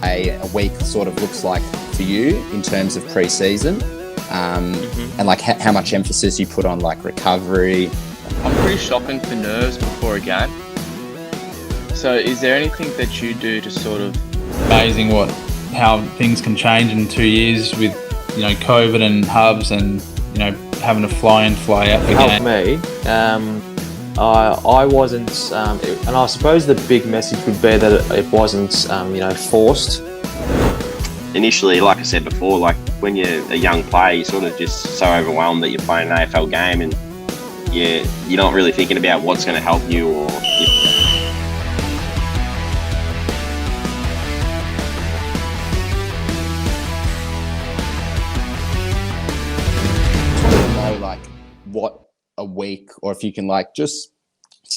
a week sort of looks like for you in terms of pre-season, and like how much emphasis you put on like recovery. I'm pretty shopping for nerves before a game. So is there anything that you do to sort of... Amazing how things can change in 2 years with, COVID and hubs and, having to fly in, fly out for Helped game. me. I wasn't, and I suppose the big message would be that it wasn't, forced. Initially, like I said before, like when you're a young player, you're sort of just so overwhelmed that you're playing an AFL game and you're not really thinking about what's going to help you or... Know like what a week, or if you can like just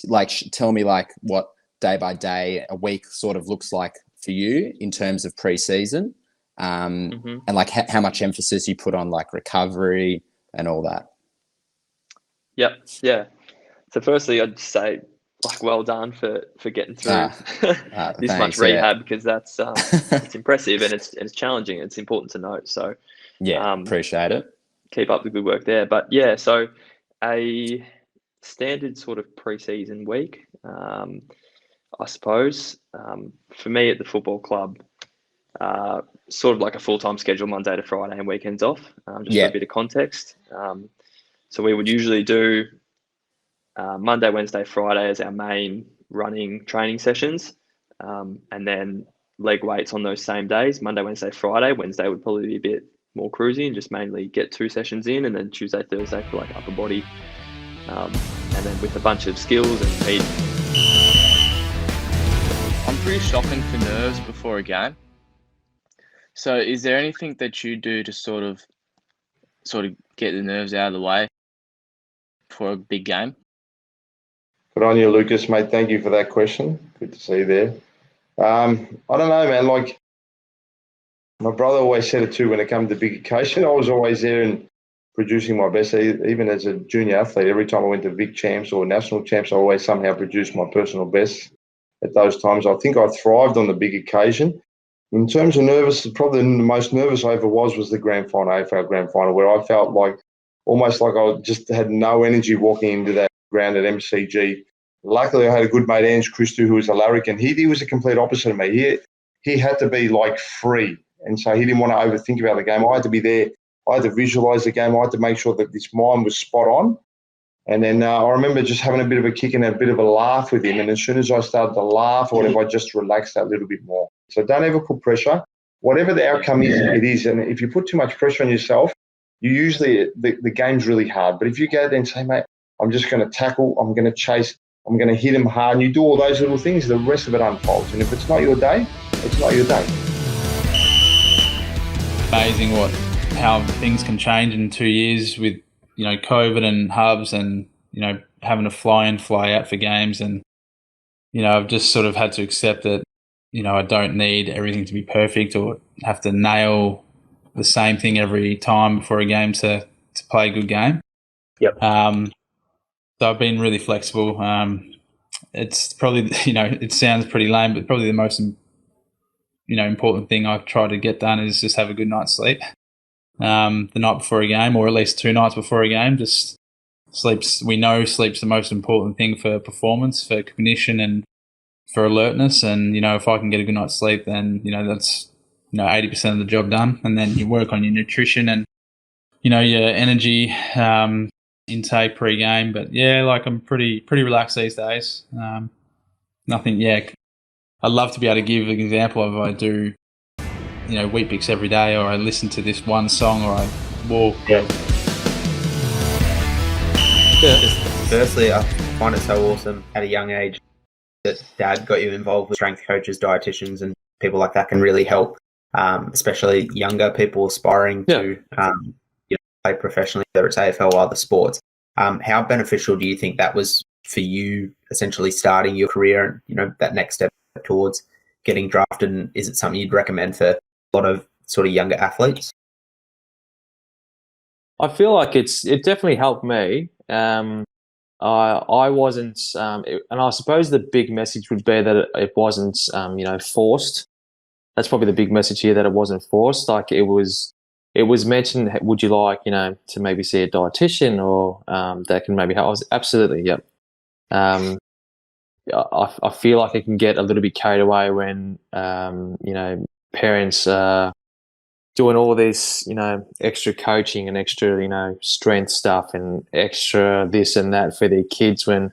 like tell me like what day by day a week sort of looks like for you in terms of pre-season, and like how much emphasis you put on like recovery and all that. Yep. Yeah. So firstly, I'd say like well done for getting through this much rehab, because that's it's impressive and it's challenging. It's important to note. So appreciate it. Keep up the good work there. But yeah, so a standard sort of pre-season week, I suppose, for me at the football club, sort of like a full-time schedule, Monday to Friday and weekends off, just for a bit of context. So we would usually do Monday, Wednesday, Friday as our main running training sessions, and then leg weights on those same days, Monday, Wednesday, Friday. Wednesday would probably be a bit more cruisy and just mainly get 2 sessions in, and then Tuesday, Thursday for like upper body, and then with a bunch of skills and speed. I'm pretty shopping for nerves before a game. So is there anything that you do to sort of get the nerves out of the way for a big game? Good on you, Lucas, mate. Thank you for that question. Good to see you there. I don't know, man. Like my brother always said it too when it comes to big occasion. I was always there and producing my best. Even as a junior athlete, every time I went to Vic Champs or National Champs, I always somehow produced my personal best at those times. I think I thrived on the big occasion. In terms of nervous, probably the most nervous I ever was the grand final, AFL grand final, where I felt like almost like I just had no energy walking into that ground at MCG. Luckily, I had a good mate, Ange Christou, who was a larrikin. He was the complete opposite of me. He had to be like free, and so he didn't want to overthink about the game. I had to be there. I had to visualise the game. I had to make sure that this mind was spot on. And then I remember just having a bit of a kick and a bit of a laugh with him. And as soon as I started to laugh or whatever, I just relaxed that little bit more. So don't ever put pressure. Whatever the outcome is, it is. And if you put too much pressure on yourself, you usually, the game's really hard. But if you go there and say, mate, I'm just going to tackle, I'm going to chase, I'm going to hit him hard, and you do all those little things, the rest of it unfolds. And if it's not your day, it's not your day. Amazing how things can change in 2 years with, COVID and hubs and, having to fly in, fly out for games. And, I've just sort of had to accept that, I don't need everything to be perfect or have to nail the same thing every time before a game to play a good game. Yep. So I've been really flexible. It's probably, it sounds pretty lame, but probably the most, important thing I've tried to get done is just have a good night's sleep. The night before a game, or at least 2 nights before a game. Just sleep's the most important thing for performance, for cognition and for alertness. And, if I can get a good night's sleep, then, that's, 80% of the job done. And then you work on your nutrition and, your energy intake pre-game. But yeah, like I'm pretty relaxed these days. Nothing, I'd love to be able to give an example of I do, wheat bix every day, or I listen to this one song, or I walk. Firstly, I find it so awesome at a young age that Dad got you involved with strength coaches, dietitians, and people like that can really help, especially younger people aspiring to play professionally, whether it's AFL or other sports. How beneficial do you think that was for you, essentially starting your career and that next step towards getting drafted? And is it something you'd recommend for a lot of sort of younger athletes? I feel like it definitely helped me. I wasn't, and I suppose the big message would be that it wasn't, forced. that's probably the big message here, that it wasn't forced. Like it was mentioned, would you like, to maybe see a dietitian or that can maybe help? I was absolutely, yep. I feel like it can get a little bit carried away when, parents are doing all this, extra coaching and extra, strength stuff and extra this and that for their kids, when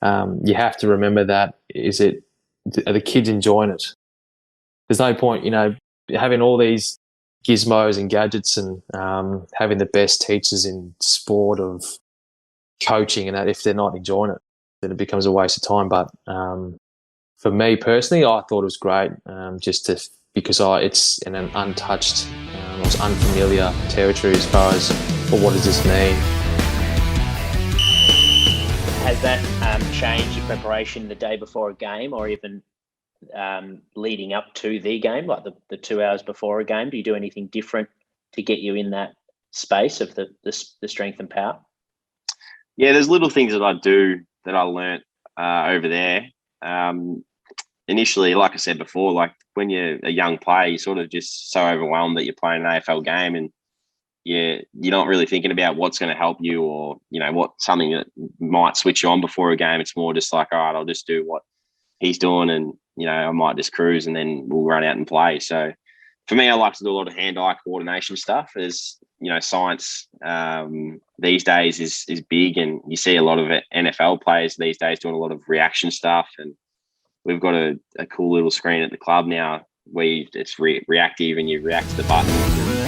you have to remember that, are the kids enjoying it? There's no point, having all these gizmos and gadgets and having the best teachers in sport of coaching and that, if they're not enjoying it, then it becomes a waste of time. But for me personally, I thought it was great, because it's in an untouched, almost unfamiliar territory as far as, well, what does this mean? Has that changed your preparation the day before a game, or even leading up to the game, like the 2 hours before a game? Do you do anything different to get you in that space of the strength and power? Yeah, there's little things that I do that I learnt over there. Initially, like I said before, like when you're a young player, you're sort of just so overwhelmed that you're playing an AFL game, and you're not really thinking about what's going to help you, or what something that might switch you on before a game. It's more just like, all right, I'll just do what he's doing, and I might just cruise, and then we'll run out and play. So for me, I like to do a lot of hand-eye coordination stuff. As science these days is big, and you see a lot of NFL players these days doing a lot of reaction stuff. And we've got a cool little screen at the club now where it's reactive, and you react to the buttons.